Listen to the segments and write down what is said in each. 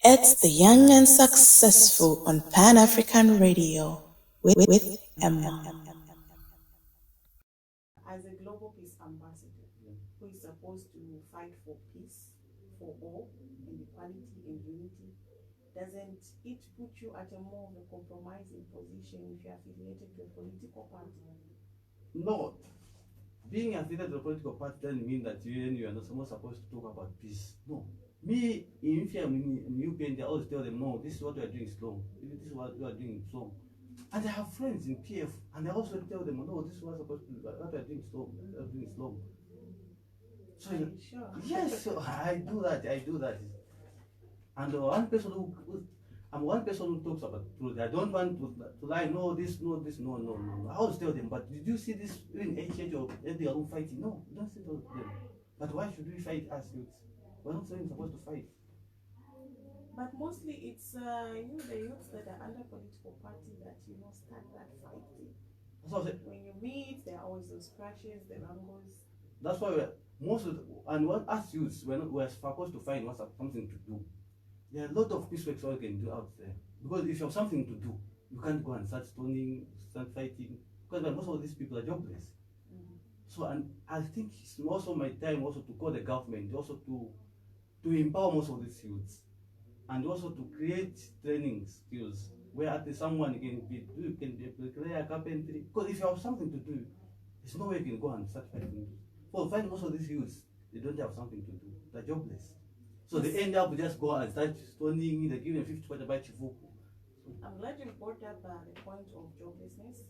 It's the Young and Successful on Pan-African Radio with Emma. As a global peace ambassador, who is supposed to fight for peace for all and equality and unity, doesn't it put you at a more of a compromising position if you're affiliated to a political party? No, being affiliated to a political party doesn't mean that you are not supposed to talk about peace. No. Me, if I'm in UPN, they always tell them, no, this is what we are doing is wrong. This is what we are doing is wrong. And I have friends in PF, and I also tell them, no, this is what we're supposed to do. What we are doing is wrong. What we are doing is wrong. So, are you sure? Yes, so I do that. And I'm one person who talks about truth. I don't want to lie, no, this, no. I always tell them, but did you see this in HH or they are fighting? No, don't say those them. But why should we fight as youths? We're not saying supposed to fight. But mostly it's the youths that are under political party that start that fighting. When you meet, there are always those crashes, the wrangles. That's why us youths, we're supposed to find what's something to do. There are a lot of peace works we can do out there. Because if you have something to do, you can't go and start stoning, start fighting. Because most of these people are jobless. So, and I think it's also my time also to call the government, also to empower most of these youths, and also to create training skills where at least someone can be carpentry. Because if you have something to do, there's no way you can go and start fighting. For find most of these youths, they don't have something to do. They're jobless. So they end up just go and start stoning, they give them 50 kwacha by chifuku. I'm glad you brought up the point of joblessness.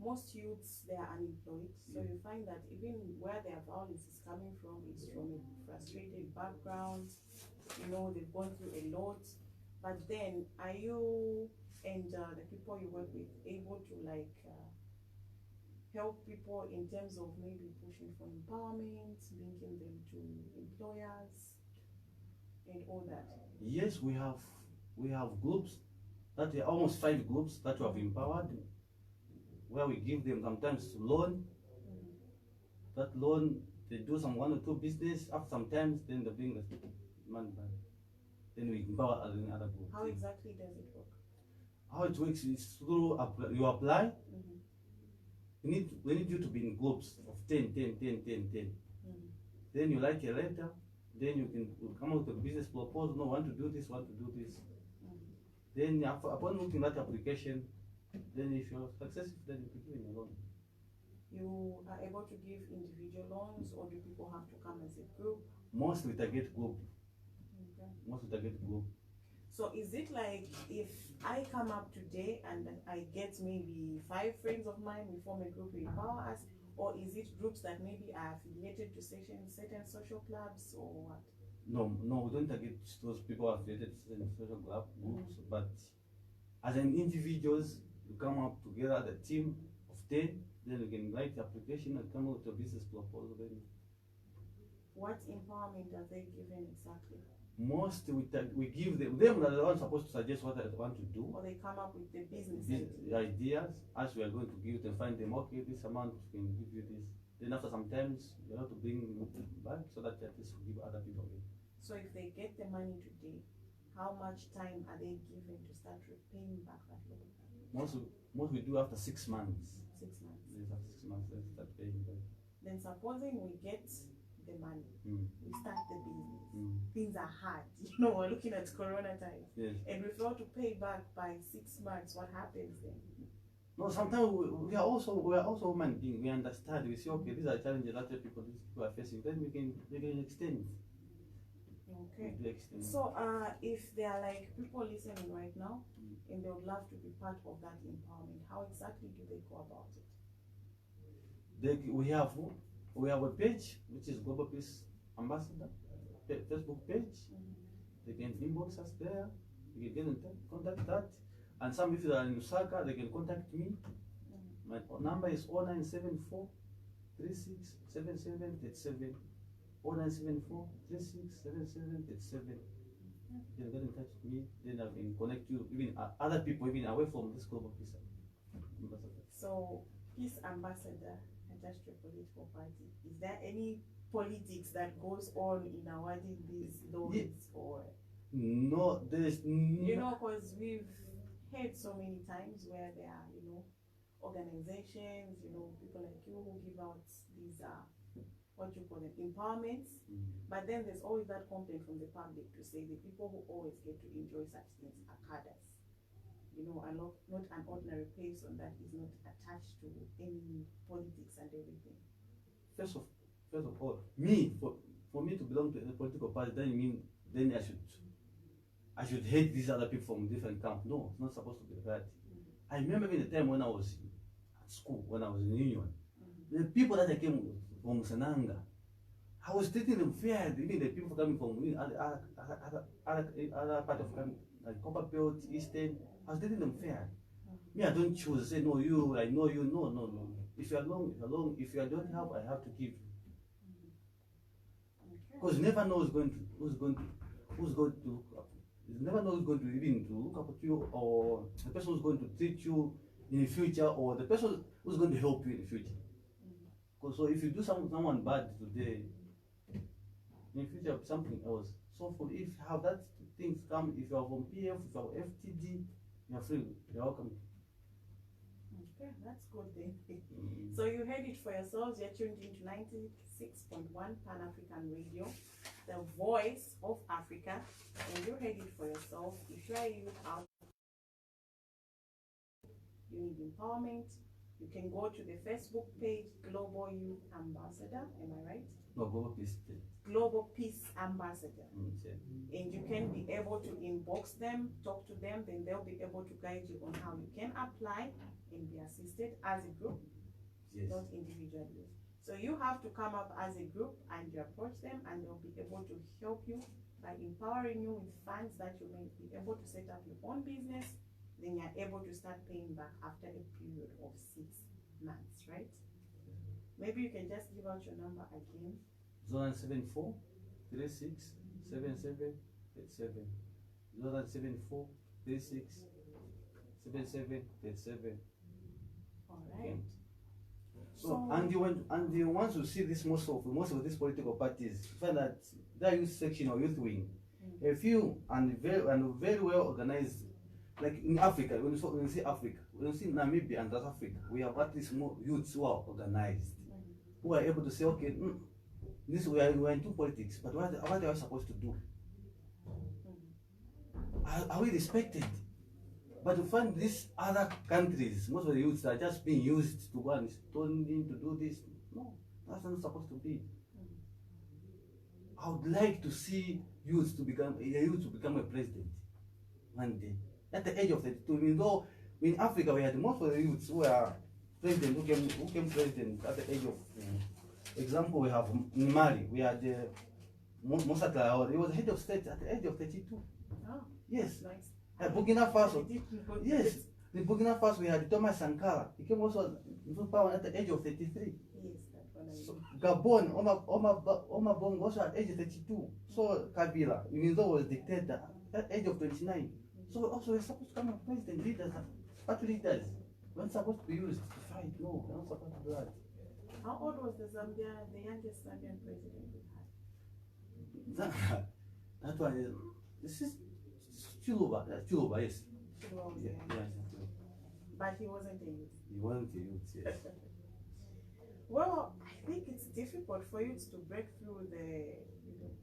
Most youths, they are unemployed. So you find that even where their violence is coming from is from a frustrated background. They've gone through a lot. But then, are you and the people you work with able to help people in terms of maybe pushing for empowerment, linking them to employers, and all that? Yes, we have groups that are almost 5 groups that we have empowered, where we give them sometimes loan. That loan, they do some 1 or 2 business. After sometimes, then they bring the money back. Then we empower other groups. How exactly does it work? How it works is through you apply. We need you to be in groups of 10. Then you write a letter. Then you can come out with a business proposal. No, want to do this. Then upon looking at the application, then if you're successful, then you can give a loan. You are able to give individual loans, or do people have to come as a group? Mostly target group. Okay. Mostly target group. So is it like if I come up today and I get maybe 5 friends of mine, we form a group, we empower us, or is it groups that maybe are affiliated to certain social clubs or what? No, we don't target those people affiliated to certain social club groups, but as an individuals, you come up together as a team of 10, then you can write the application and come up with a business proposal. Then what empowerment are they given exactly? Most we give them are the ones supposed to suggest what they want to do. Or they come up with the business ideas, as we are going to give them, find them, okay, this amount we can give you this. Then after sometimes you have to bring back so that at least we give other people again. So if they get the money today, how much time are they given to start repaying back that loan? Most we do after 6 months. 6 months. Yes, after 6 months they start paying back. Then supposing we get the money, we start the business. Things are hard. We're looking at Corona times. Yes. And we fail to pay back by 6 months. What happens then? No, sometimes we are also human beings. We understand. We say, okay, these are challenges that people are facing. Then we can extend. Okay. So if there are people listening right now and they would love to be part of that empowerment, how exactly do they go about it? We have a page which is Global Peace Ambassador Facebook page. They can inbox us there. You can get in contact that. And some, if they are in Lusaka, they can contact me. My number is 0974 367787. 0974 367787. You can get in touch with me. Then I can connect you, even other people, even away from this Global Peace Ambassador. So, Peace Ambassador attached to a political party. Is there any politics that goes on in awarding these loans? Or No, there's You know, because we've heard so many times where there are, organizations, people like you who give out these, what you call them, empowerments. But then there's always that complaint from the public to say the people who always get to enjoy such things are cadres. And not an ordinary person that is not attached to any politics and everything. First of first of all, for me to belong to a political party doesn't mean then I should hate these other people from different camps. No, it's not supposed to be that. I remember in the time when I was at school, when I was in the union, the people that I came from Senanga, I was treating them fair. Even the people coming from other part of country, like Copper Belt, Eastern, I was treating them fair. Me, I don't choose. Say no, you. I know you. No, no, no. If you are alone, alone. If you don't have, I have to give you. Because you never know who's going to look up. You never know who's going to even to look up at you, or the person who's going to treat you in the future, or the person who's going to help you in the future. Because so if you do someone bad today, in the future something else. So for if you have that things come, if you are from PF, if you are FTD, you are free. You are welcome. Okay, that's good then. So you heard it for yourselves. You're tuned into 96.1 Pan-African Radio, the voice of Africa. And you heard it for yourself. If you are youth out, you need empowerment, you can go to the Facebook page, Global Youth Ambassador. Am I right? No, Global Peace. Global Peace Ambassador. Yeah. And you can be able to inbox them, talk to them, then they'll be able to guide you on how you can apply and be assisted as a group, Yes. not individually. So you have to come up as a group and you approach them, and they'll be able to help you by empowering you with funds that you may be able to set up your own business. Then you're able to start paying back after a period of 6 months, right? Maybe you can just give out your number again. 0974 36 77 37. 0974 36 77 37. All right. So and you want to see this most of these political parties, you find that their youth section or youth wing, a few and very well organized. Like in Africa, when you see Africa, when you see Namibia and South Africa, we have at least more youths who are organized, who are able to say, okay, this we are into politics, but what are we supposed to do? Are we respected? But to find these other countries, most of the youths are just being used to go and stoning to do this. No, that's not supposed to be. I would like to see youths to become a president one day. At the age of 32, even though in Africa we had most of the youths who are president, who came president at the age of, example, we have in Mali, we had Moussa Traoré. He was head of state at the age of 32. Oh, Yes. nice. Burkina Faso. Yes. In Burkina Faso we had Thomas Sankara. He came also into power at the age of 33. Yes, that one I So, Gabon, Omar Bongo also at age 32. So Kabila, even though he was dictator, at the age of 29. So also we're supposed to come as president leaders, party leaders. We're supposed to be used to fight. No, we're not supposed to do that. How old was the youngest Zambian president we had? That one is, this is Chiluba, yes. Chiluba was Yeah, the yeah, youngest. yeah. But he wasn't a youth. He wasn't a youth, yes. Well, I think it's difficult for you to break through the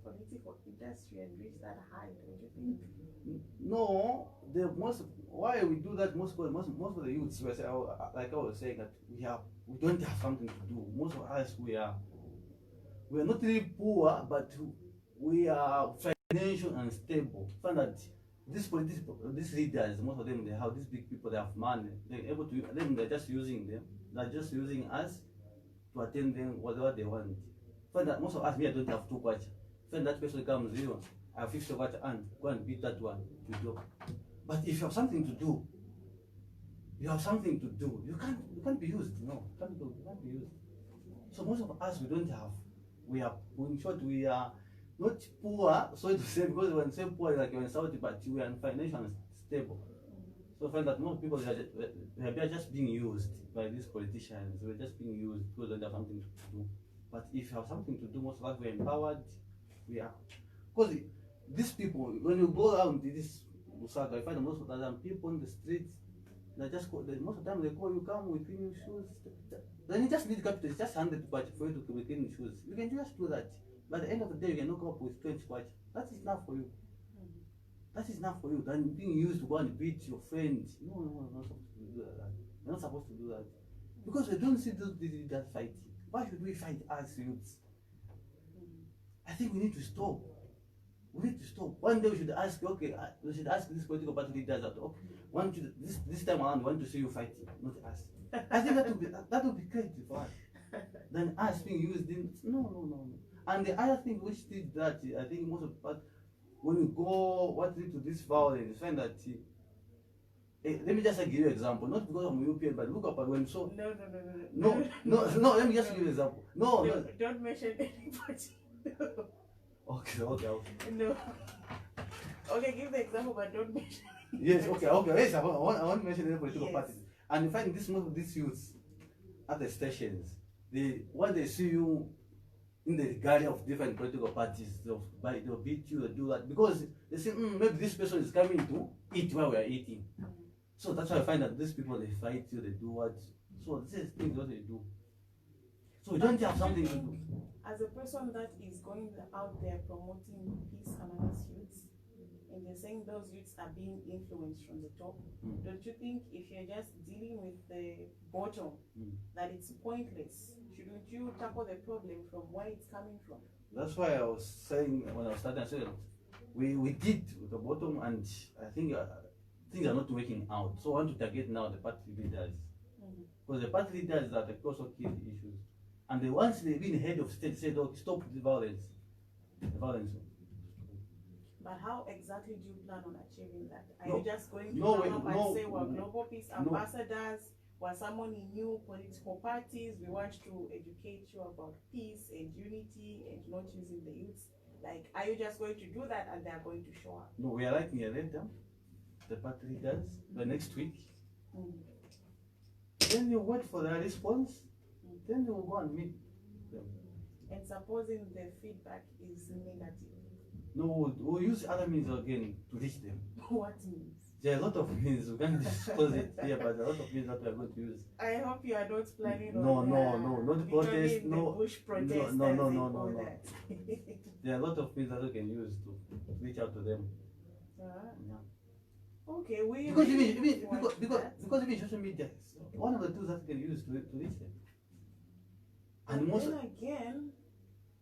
political industry and reach that height, don't you think? No, why we do that, most of the youths were like I was saying, that we don't have something to do. Most of us we are not really poor, but we are financial and stable. Find that these leaders, most of them, they have these big people, they have money, they're able to they're just using them. They're just using us to attend them whatever they want. Find that most of us here don't have two kwacha. Find that person comes, I have 50 kwacha and go and beat that one to do. But if you have something to do, you can't be used. No, you can't be used. So most of us we don't have. In short, we are not poor, so to say, because when you say poor, like you're insulted, but we are financially stable. So I find that most people they are just being used by these politicians. We're just being used because they don't have something to do. But if you have something to do, most of us we're empowered. We are, because these people, when you go around this Lusaka, you find most of the time people on the streets, they just call, most of the time they call you, come with clean shoes. Then you just need capital, it's just 100 baht for you to be clean shoes. You can just do that. By the end of the day, you can come up with 20 baht. That is enough for you. That is enough for you than being used to go and beat your friends. No, not supposed to do that. We're not supposed to do that. Because we don't see those leaders fighting. Why should we fight as youths? I think we need to stop. We need to stop. One day we should ask, okay, we should ask these political party leaders that, okay, want you, this time around, we want to see you fighting, not us. I think that would be great for us. Than us being used in, no. And the other thing which did that, I think most of the part, when you go, what lead to this violence, you find that, let me just give you an example, not because I'm European, but look up at when so. No, let me just give you an example. No. Don't mention anybody. Okay. No. Okay, give the example, but don't mention. Yes, okay. Yes, I want to mention any political Yes. parties. And you find this most of these youths at the stations, when they see you in the gallery of different political parties, they'll beat you, they'll do that because they say, maybe this person is coming to eat while we are eating. So that's why I find that these people, they fight you, they do what. So this is things what they do. So you don't have something to do. As a person that is going out there promoting peace among us youths, and you're saying those youths are being influenced from the top, don't you think if you're just dealing with the bottom, that it's pointless? Shouldn't you tackle the problem from where it's coming from? That's why I was saying when I was starting, I said we did with the bottom, and I think things are not working out. So I want to target now the party leaders, because the party leaders are the also key issues, and once they've been head of state, said, "Okay, stop the violence." But how exactly do you plan on achieving that? Are No. you just going to No, come wait, up no, and say we're no, global peace no. ambassadors, we're someone in new political parties, we want to educate you about peace and unity and not using the youths? Like, are you just going to do that and they're going to show up? No, we are writing a letter, the party leaders, the next week. Then you wait for their response. Then you will go and meet them. And supposing the feedback is negative, No, we'll use other means again to reach them. what means? There are a lot of means, we can't disclose it here, but there are a lot of means that we are going to use. I hope you are not planning No, on not protest, joining no. the bush protesters No. and all that. There are a lot of means that we can use to reach out to them. Yeah. Okay, we Because really even want that. because even social media is one of the tools that we can use to reach them. And And most then again,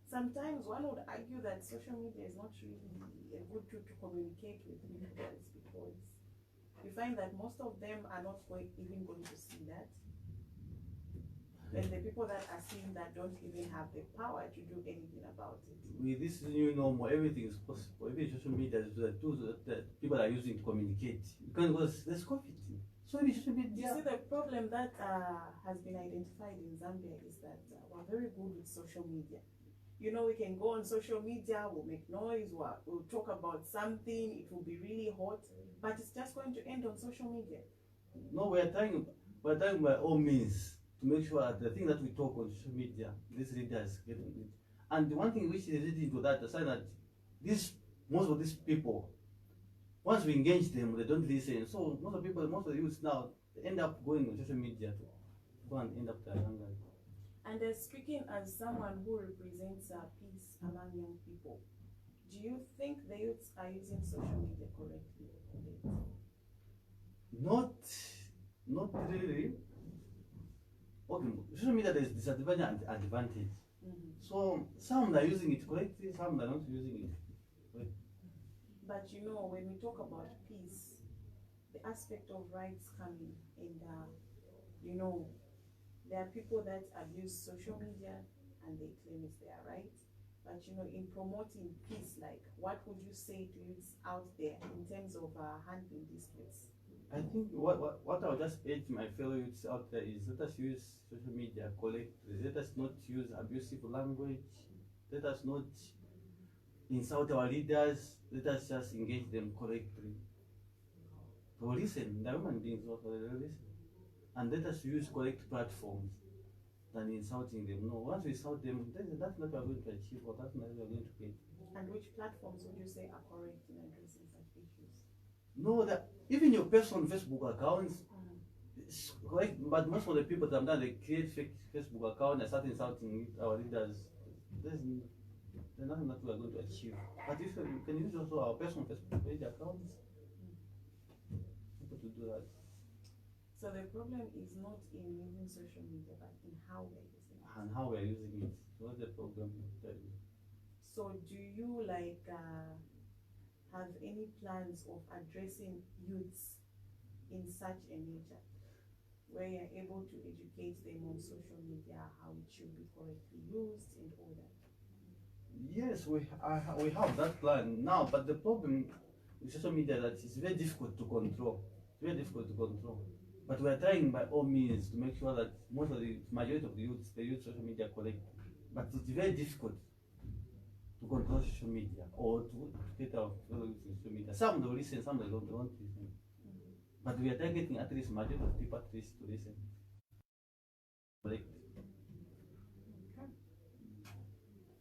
sometimes one would argue that social media is not really a good tool to communicate with people because you find that most of them are not even going to see that. And the people that are seeing that don't even have the power to do anything about it. with this new normal, everything is possible. Even social media is the tools that people are using to communicate. Because there's COVID. So maybe social You media. see, the problem that has been identified in Zambia is that we're very good with social media. You know, we can go on social media, we'll make noise, we'll talk about something, it will be really hot, but it's just going to end on social media. No, we're trying by all means to make sure that the thing that we talk on social media, these leaders get on it. And the one thing which is leading to that, the sign that most of these people, once we engage them, they don't listen. So most of the youth now, they end up going on social media to go and end up their younger. And speaking as someone who represents peace among young people, do you think the youths are using social media correctly? Not really. Okay, social media there is disadvantage and advantage. So some are using it correctly, some are not using it correctly. But you know, when we talk about peace, the aspect of rights coming, and you know, there are people that abuse social media and they claim it's their right. But you know, in promoting peace, like what would you say to youths out there in terms of handling disputes? I think what I'll just urge my fellow youths out there is let us use social media correctly. Let us not use abusive language. Let us not insult our leaders. Let us just engage them correctly. To listen, the human beings also listen. And let us use correct platforms than insulting them. No, once we insult them, that's not what we are going to achieve or that's not what we are going to get. And which platforms would you say are correct in addressing such issues? No, that even your personal Facebook accounts, it's correct, but most of the people sometimes they create fake Facebook account and start insulting our leaders. There's nothing that we are going to achieve. But if we can use also our personal Facebook page accounts, people to do that. So the problem is not in using social media, but in how we're using it. And how we are using it. So what's the problem? So do you have any plans of addressing youths in such a nature, where you're able to educate them on social media, how it should be correctly used and all that? Yes, we have that plan now, but the problem with social media that it's very difficult to control. It's very difficult to control. But we are trying by all means to make sure that most of the majority of the youths they use social media correctly. But it's very difficult to control social media or to get out social media. Some will listen, some they don't listen. But we are targeting at least majority of people at least to listen. Correct.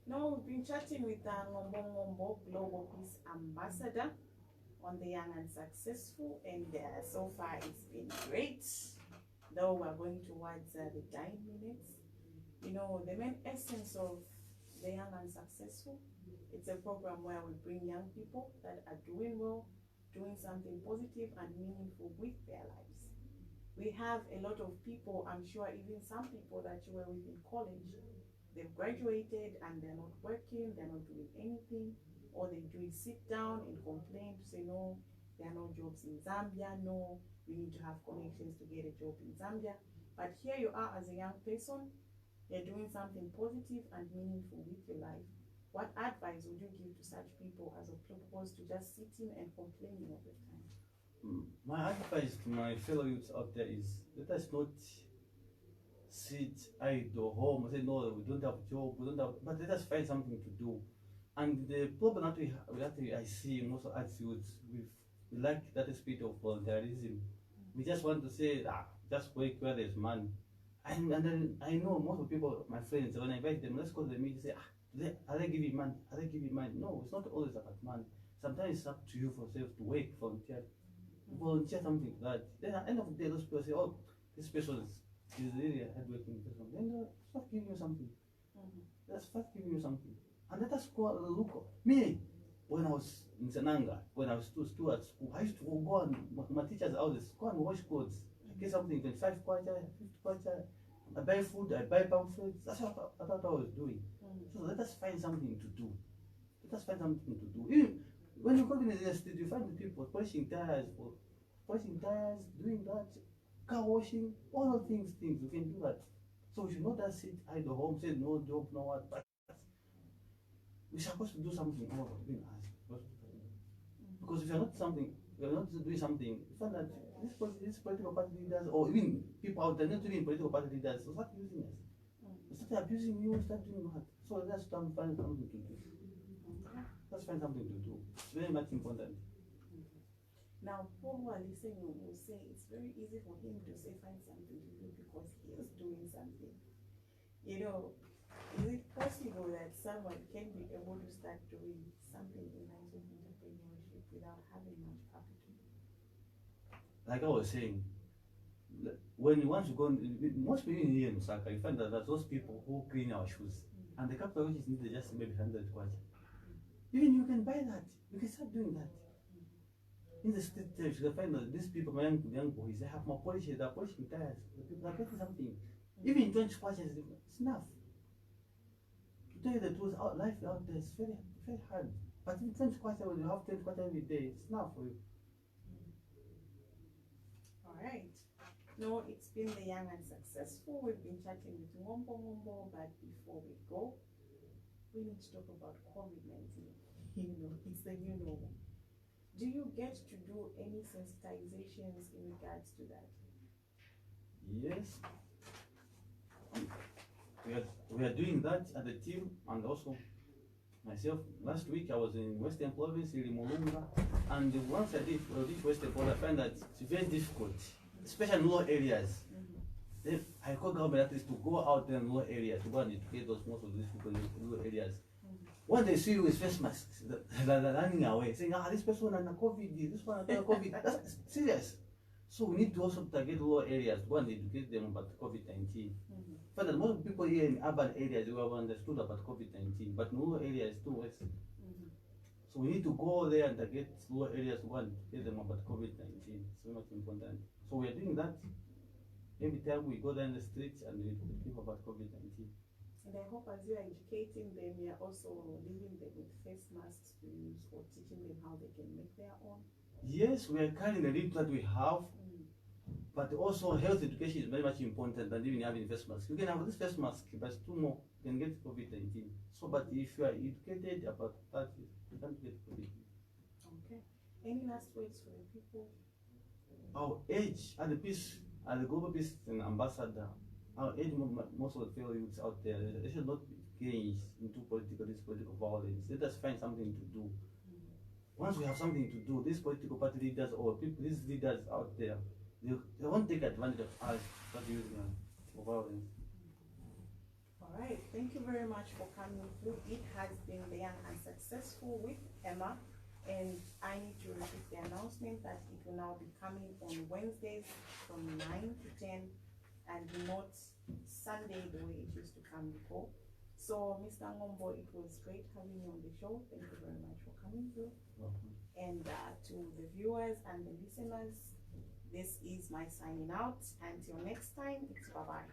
Now we've been chatting with Ngombo, Global Peace Ambassador, on the Young and Successful, and so far it's been great. Though we're going towards the dying minutes, you know, the main essence of the Young and Successful, it's a program where we bring young people that are doing well, doing something positive and meaningful with their lives. We have a lot of people, I'm sure even some people that you were with in college, they've graduated and they're not working, they're not doing anything. All they do is sit down and complain to say, no, there are no jobs in Zambia, no, you need to have connections to get a job in Zambia. But here you are as a young person, you're doing something positive and meaningful with your life. What advice would you give to such people as opposed to just sitting and complaining all the time? My advice to my fellow youths out there is let us not sit idle home and say, no, we don't have a job, we don't have, but let us find something to do. And the problem that I see most of us youths, we lack that spirit of volunteerism. We just want to say, just work where there's money. And then I know most of the people, my friends, when I invite them, let's go to the meeting, say, are they giving money? Are they giving money? No, it's not always about money. Sometimes it's up to you for yourself to work, volunteer something like that. Then at the end of the day, those people say, oh, this person is really a hardworking person. Then they'll start giving you something. They'll start giving you something. And let us go look. Me, when I was in Senanga, when I was still at school, I used to go and my teachers always go and wash clothes. I get something, 25 kwacha, 50 kwacha. I buy food, I buy pamphlets. That's what I thought I was doing. So let us find something to do. Let us find something to do. Even when you go to the university, you find the people polishing tires, doing that, car washing, all of things, we can do that. So we should not just sit idle home, say no job, no what. But we're supposed to do something more between us. Because if you're not doing something, you find that these political party leaders, or even people out there not doing political party leaders, so start using us. Start abusing you, start doing what? So let's find something to do. Let's find something to do. It's very much important. Now, people who are listening will say it's very easy for him to say find something to do because he is doing something. You know, is it possible that someone can be able to start doing something in lines of entrepreneurship without having much capital? Like I was saying, when you want to go, most people here in Osaka, you find that there's those people who clean our shoes, and the capital which is needed just maybe 100 kwacha. Even you can buy that, you can start doing that. In the street, you can find that these people, my young boys, they have more polish, they're polishing tires, the people are getting something. Even 20 kwacha is enough. To tell you the truth, life out there is very, very hard. But in 20 kwacha, when you have 20 kwacha every day, it's enough for you. All right. No, it's been the Young and Successful. We've been chatting with Ngombo, but before we go, we need to talk about COVID-19. You know, it's the new normal. Do you get to do any sensitizations in regards to that? Yes. We are doing that at the team, and also myself. Last week I was in Western Province, in Limolunga, and once I did Western Province, I found that it's very difficult, especially in rural areas. Then I call government at least to go out there in rural areas to go and educate those most of these people in rural areas. When they see you with face masks, they're running away, saying, this person under COVID, this one under COVID. That's serious. So we need to also target rural areas to go and educate them about COVID-19. Further, most people here in urban areas who have understood about COVID-19, but in rural areas too worse. So we need to go there and target rural areas to go and tell them about COVID-19. So much important. So we are doing that every time we go down the streets and we educate people about COVID-19. And I hope as you are educating them, you are also leaving them with face masks to use or teaching them how they can make their own. Yes, we are carrying the lead that we have, but also health education is very much important than even having face masks. You can have this face mask, but two more, you can get COVID-19. So, but if you are educated about that, you can't get COVID-19. Okay. Any last words for the people? Our age at the peace, as the global peace ambassador, our age most of the fellow youths out there, they should not engage into political violence. Let us find something to do. Once we have something to do, these political party leaders or people, these leaders out there, they won't take advantage of us that using for violence. All right. Thank you very much for coming through. It has been the Young and Successful with Emma. And I need to repeat the announcement that it will now be coming on Wednesdays from 9 to 10 and not Sunday the way it used to come before. So, Mr. Ngombo, it was great having you on the show. Thank you very much for coming through. And to the viewers and the listeners, this is my signing out. Until next time, it's bye-bye.